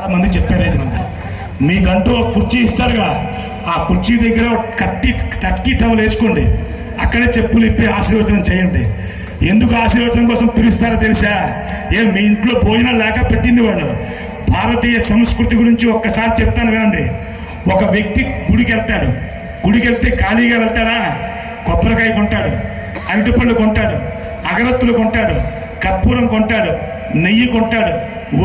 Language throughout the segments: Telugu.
చాలా మంది చెప్పారు. మీకంటూ ఒక కుర్చీ ఇస్తారుగా, ఆ కుర్చీ దగ్గర తక్కి టవల్ వేసుకోండి, అక్కడే చెప్పులు ఇప్పి ఆశీర్వచనం చేయండి. ఎందుకు ఆశీర్వచనం కోసం పిలుస్తారో తెలుసా? మీ ఇంట్లో భోజనం లేక పెట్టింది వాళ్ళు. భారతీయ సంస్కృతి గురించి ఒక్కసారి చెప్తాను వినండి. ఒక వ్యక్తి గుడికి వెళ్తాడు, గుడికి వెళ్తే ఖాళీగా వెళ్తాడా? కొబ్బరికాయ కొంటాడు, అరటిపళ్ళు కొంటాడు, అగరత్తులు కొంటాడు, కర్పూరం కొంటాడు, నెయ్యి కొంటాడు,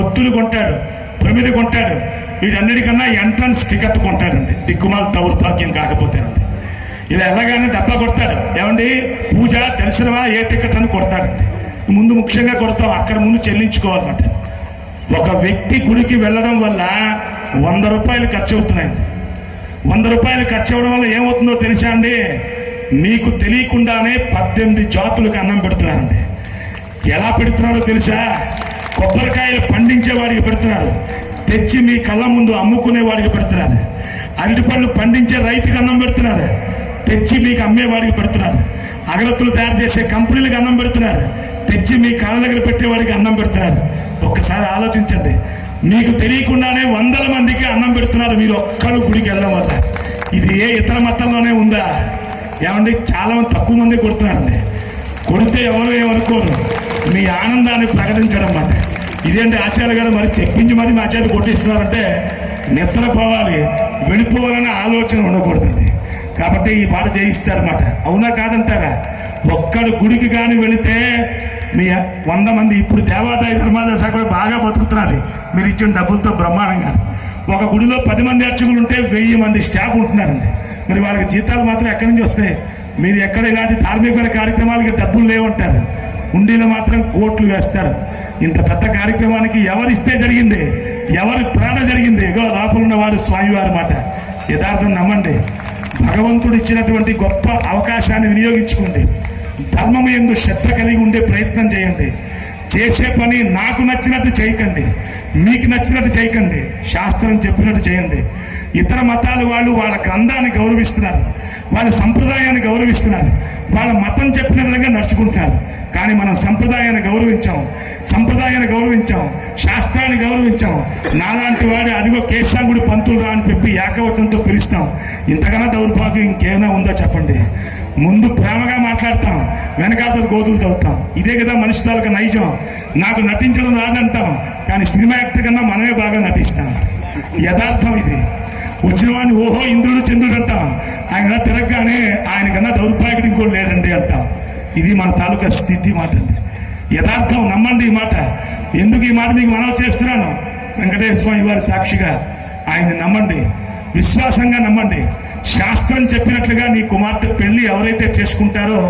ఒత్తులు కొంటాడు, ప్రమిది కొంటాడు. వీటన్నిటికన్నా ఎంట్రన్స్ టికెట్ కొంటాడండి, దిక్కుమాల దౌర్భాగ్యం కాకపోతేనండి. ఇలా వెళ్ళగానే డబ్బా కొడతాడు. ఏమండి పూజ దర్శనమా ఏ టికెట్ అని కొడతాడండి. ముందు ముఖ్యంగా కొడతాం, అక్కడ ముందు చెల్లించుకోవాలన్నమాట. ఒక వ్యక్తి గుడికి వెళ్ళడం వల్ల 100 రూపాయలు ఖర్చు అవుతున్నాయండి. 100 రూపాయలు ఖర్చు అవ్వడం వల్ల ఏమవుతుందో తెలుసా అండి? మీకు తెలియకుండానే 18 జాతులకు అన్నం పెడుతున్నారండి. ఎలా పెడుతున్నాడో తెలుసా? కొబ్బరికాయలు పండించే వాడికి పెడుతున్నారు, తెచ్చి మీ కళ్ళ ముందు అమ్ముకునే వాడికి పెడుతున్నారు. అరటిపళ్ళు పండించే రైతుకి అన్నం పెడుతున్నారు, తెచ్చి మీకు అమ్మేవాడికి పెడుతున్నారు. అగరత్తులు తయారు చేసే కంపెనీలకు అన్నం పెడుతున్నారు, తెచ్చి మీ కాళ్ళ దగ్గర పెట్టేవాడికి అన్నం పెడుతున్నారు. ఒక్కసారి ఆలోచించండి. మీకు తెలియకుండానే 100 మందికి అన్నం పెడుతున్నారు మీరు ఒక్కరు గుడికి వెళ్ళడం వల్ల. ఇది ఏ ఇతర మతంలోనే ఉందా? ఏమండి చాలా మంది తక్కువ మంది కొడుతున్నారండి. కొడితే ఎవరు ఏమనుకోరు, మీ ఆనందాన్ని ప్రకటించడం అంటే. ఇదేంటి ఆచార్య గారు మరి చెప్పించి మరి మా చేతి కొట్టిస్తున్నారంటే నిద్రపోవాలి, వెళ్ళిపోవాలనే ఆలోచన ఉండకూడదండి. కాబట్టి ఈ పాట చేయిస్తారన్నమాట. అవునా కాదంటారా? ఒక్కడు గుడికి కానీ వెళితే మీ 100 మంది. ఇప్పుడు దేవాదాయ ధర్మాదాయ శాఖ బాగా బతుకుతున్నారు మీరు ఇచ్చిన డబ్బులతో బ్రహ్మాండంగా. ఒక గుడిలో 10 మంది అర్చకులు ఉంటే 1000 మంది స్టాఫ్ ఉంటున్నారండి. మరి వాళ్ళకి జీతాలు మాత్రం ఎక్కడి నుంచి వస్తాయి? మీరు ఎక్కడ ఇలాంటి ధార్మిక కార్యక్రమాలకి డబ్బులు లేవంటారు, ఉండీలో మాత్రం కోట్లు వేస్తారు. ఇంత పెద్ద కార్యక్రమానికి ఎవరిస్తే జరిగింది, ఎవరి ప్రాణ జరిగింది? లోపలున్న వాడు స్వామివారి మాట. యథార్థం నమ్మండి. భగవంతుడు ఇచ్చినటువంటి గొప్ప అవకాశాన్ని వినియోగించుకోండి. ధర్మం యందు శ్రద్ధ కలిగి ఉండే ప్రయత్నం చేయండి. చేసే పని నాకు నచ్చినట్టు చేయకండి, మీకు నచ్చినట్టు చేయకండి, శాస్త్రం చెప్పినట్టు చేయండి. ఇతర మతాలు వాళ్ళు వాళ్ళ గ్రంథాన్ని గౌరవిస్తున్నారు, వాళ్ళ సంప్రదాయాన్ని గౌరవిస్తున్నారు, వాళ్ళ మతం చెప్పిన విధంగా నడుచుకుంటున్నారు. కానీ మనం సంప్రదాయాన్ని గౌరవించాం, శాస్త్రాన్ని గౌరవించాం. నాలాంటి వాడు అదిగో కేశాంగుడి పంతులు రా అని చెప్పి ఏకవచనంతో పిలుస్తాం. ఇంతకన్నా దౌర్భాగ్యం ఇంకేమైనా ఉందో చెప్పండి? ముందు ప్రేమగా మాట్లాడతాం, వెనకాతలు గోతులు తవ్వుతాం. ఇదే కదా మనిషి తాలూకా నైజం. నాకు నటించడం రాదంటాం, కానీ సినిమా యాక్టర్ కన్నా మనమే బాగా నటిస్తాం. యథార్థం ఇది. వచ్చిన వాడిని ఓహో ఇంద్రుడు చంద్రుడు అంటాం, ఆయన తిరగగానే ఆయన కన్నా దౌర్భాగ్యుడు ఇంకోటి లేడండి అంటాం. ఇది మన తాలూకా స్థితి మాట అండి. యథార్థం నమ్మండి ఈ మాట. ఎందుకు ఈ మాట మీకు మనవి చేస్తున్నాను? వెంకటేశ్వర స్వామి వారి సాక్షిగా ఆయన్ని నమ్మండి, విశ్వాసంగా నమ్మండి. శాస్త్రం చెప్పినట్లుగా నీ కుమార్తె పెళ్లి ఎవరైతే చేసుకుంటారో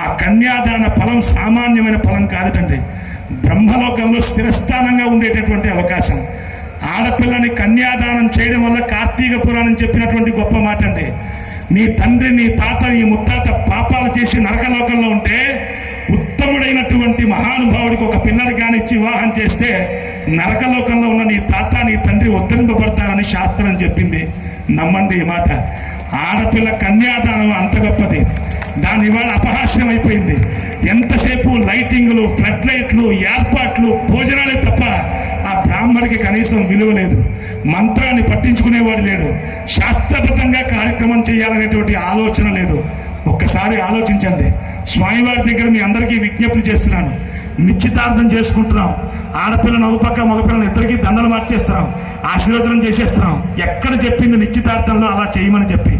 ఆ కన్యాదాన ఫలం సామాన్యమైన ఫలం కాదటండి. బ్రహ్మలోకంలో స్థిరస్థానంగా ఉండేటటువంటి అవకాశం. ఆడపిల్లని కన్యాదానం చేయడం వల్ల కార్తీక పురాణం చెప్పినటువంటి గొప్ప మాట అండి. నీ తండ్రి, నీ తాత, నీ ముత్తాత పాపాలు చేసి నరకలోకంలో ఉంటే ఉత్తముడైనటువంటి మహానుభావుడికి ఒక పిల్లని కానిచ్చి వివాహం చేస్తే నరకలోకంలో ఉన్న నీ తాత, నీ తండ్రి ఉద్ధరింపబడతారని శాస్త్రం చెప్పింది. నమ్మండి ఈ మాట. ఆడపిల్ల కన్యాదానం అంత గొప్పది. దాని ఇవాళ అపహాస్యం అయిపోయింది. ఎంతసేపు లైటింగ్లు, ఫ్లడ్ లైట్లు, ఏర్పాట్లు, భోజనాలే తప్ప ఆ బ్రాహ్మడికి కనీసం విలువ లేదు. మంత్రాన్ని పట్టించుకునేవాడు లేడు. శాస్త్రబద్ధంగా కార్యక్రమం చేయాలనేటువంటి ఆలోచన లేదు. ఒక్కసారి ఆలోచించండి. స్వామివారి దగ్గర మీ అందరికీ విజ్ఞప్తి చేస్తున్నాను. నిశ్చితార్థం చేసుకుంటున్నాం, ఆడపిల్లను ఒక పక్క మగపిల్లని ఇద్దరికి దండలు మార్చేస్తున్నాం, ఆశీర్వచనం చేసేస్తున్నాం. ఎక్కడ చెప్పింది నిశ్చితార్థంలో అలా చేయమని చెప్పి?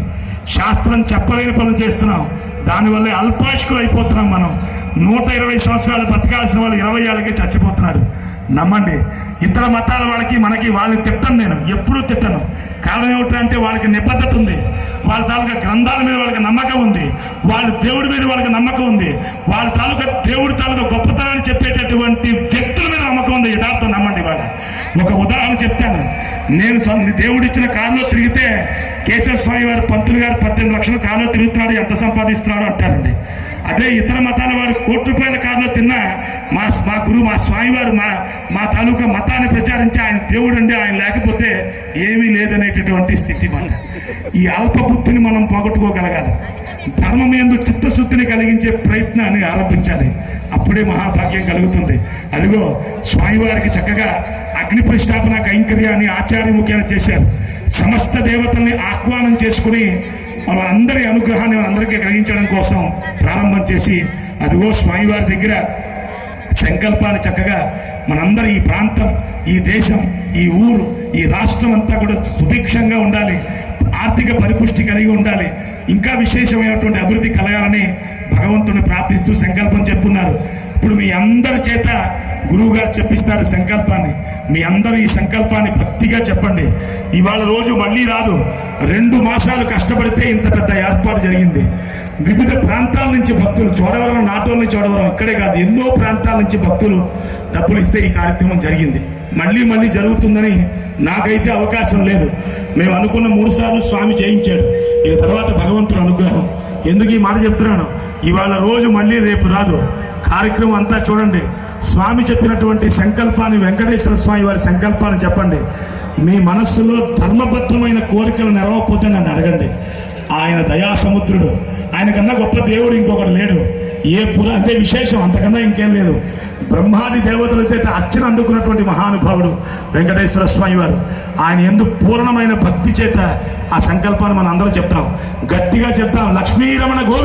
శాస్త్రం చెప్పలేని పనులు చేస్తున్నాం. దానివల్ల అల్పాయుష్కులు అయిపోతున్నాం. మనం 120 సంవత్సరాలు బతకాల్సిన వాళ్ళు 20 ఏళ్ళకే చచ్చిపోతున్నాడు. నమ్మండి. ఇతర మతాల వాళ్ళకి మనకి వాళ్ళని తిట్టను, నేను ఎప్పుడూ తిట్టను. కారణం ఏమిటంటే వాళ్ళకి నిబద్ధత ఉంది, వాళ్ళ తాలూకా గ్రంథాల మీద వాళ్ళకి నమ్మకం ఉంది, వాళ్ళ దేవుడి మీద వాళ్ళకి నమ్మకం ఉంది, వాళ్ళ తాలూకా దేవుడి తాలూకా గొప్పతనాన్ని చెప్పేటటువంటి వ్యక్తుల మీద నమ్మకం ఉంది. యథార్థం నమ్మండి. వాళ్ళ ఒక ఉదాహరణ చెప్తాను. నేను దేవుడిచ్చిన కారులో తిరిగితే కేశవ స్వామి వారు పంతులు గారు 18 లక్షల కారులో తిరుగుతున్నాడు, ఎంత సంపాదిస్తున్నాడు అంటారండి. అదే ఇతర మతాల వారు ₹1,00,00,000 కారులో తిన్నా మా గురువు, మా స్వామివారు మా తాలూకా మతాన్ని ప్రచారించి ఆయన దేవుడు అండి, ఆయన లేకపోతే ఏమీ లేదనేటటువంటి స్థితి మన. ఈ అల్ప బుద్ధిని మనం పోగొట్టుకోగలగాలి. ధర్మం యందు చిత్తశుద్ధిని కలిగించే ప్రయత్నాన్ని ఆరంభించాలి. అప్పుడే మహాభాగ్యం కలుగుతుంది. అదిగో స్వామివారికి చక్కగా అగ్ని ప్రతిష్టాపన కైంకర్యాన్ని ఆచార్యముఖ్యంగా చేశారు. సమస్త దేవతల్ని ఆహ్వానం చేసుకుని వాళ్ళందరి అనుగ్రహాన్ని వాళ్ళందరికీ గ్రహించడం కోసం ప్రారంభం చేసి అదిగో స్వామివారి దగ్గర సంకల్పాన్ని చక్కగా మనందరి ఈ ప్రాంతం, ఈ దేశం, ఈ ఊరు, ఈ రాష్ట్రం అంతా కూడా సుభిక్షంగా ఉండాలి, ఆర్థిక పరిపుష్టి కలిగి ఉండాలి, ఇంకా విశేషమైనటువంటి అభివృద్ధి కలగాలని భగవంతుని ప్రార్థిస్తూ సంకల్పం చెప్పున్నారు. ఇప్పుడు మీ అందరి చేత గురువు గారు చెప్పిస్తారు సంకల్పాన్ని. మీ అందరూ ఈ సంకల్పాన్ని భక్తిగా చెప్పండి. ఇవాళ రోజు మళ్ళీ రాదు. 2 మాసాలు కష్టపడితే ఇంత పెద్ద ఏర్పాటు జరిగింది. వివిధ ప్రాంతాల నుంచి భక్తులు, చోడవరం, నాటోల్ని చోడవరం ఇక్కడే కాదు, ఎన్నో ప్రాంతాల నుంచి భక్తులు డబ్బులు ఇస్తే ఈ కార్యక్రమం జరిగింది. మళ్ళీ జరుగుతుందని నాకైతే అవకాశం లేదు. మేము అనుకున్న 3 సార్లు స్వామి చేయించాడు. ఇక తర్వాత భగవంతుడు అనుగ్రహం. ఎందుకు ఈ మాట చెప్తున్నాను? ఇవాళ రోజు మళ్ళీ రేపు రాదు. కార్యక్రమం అంతా చూడండి. స్వామి చెప్పినటువంటి సంకల్పాన్ని, వెంకటేశ్వర స్వామి వారి సంకల్పాన్ని చెప్పండి. మీ మనస్సులో ధర్మబద్ధమైన కోరికలు నెరవకపోతే నన్ను అడగండి. ఆయన దయా సముద్రుడు. ఆయన కన్నా గొప్ప దేవుడు ఇంకొకటి లేడు. అంటే విశేషం అంతకన్నా ఇంకేం లేదు. బ్రహ్మాది దేవతలైతే అర్చన అందుకున్నటువంటి మహానుభావుడు వెంకటేశ్వర స్వామి వారు. ఆయన ఎందుకు పూర్ణమైన భక్తి చేత ఆ సంకల్పాన్ని మనం అందరూ చెప్తాం, గట్టిగా చెప్తాం. లక్ష్మీరమణ గోవింద.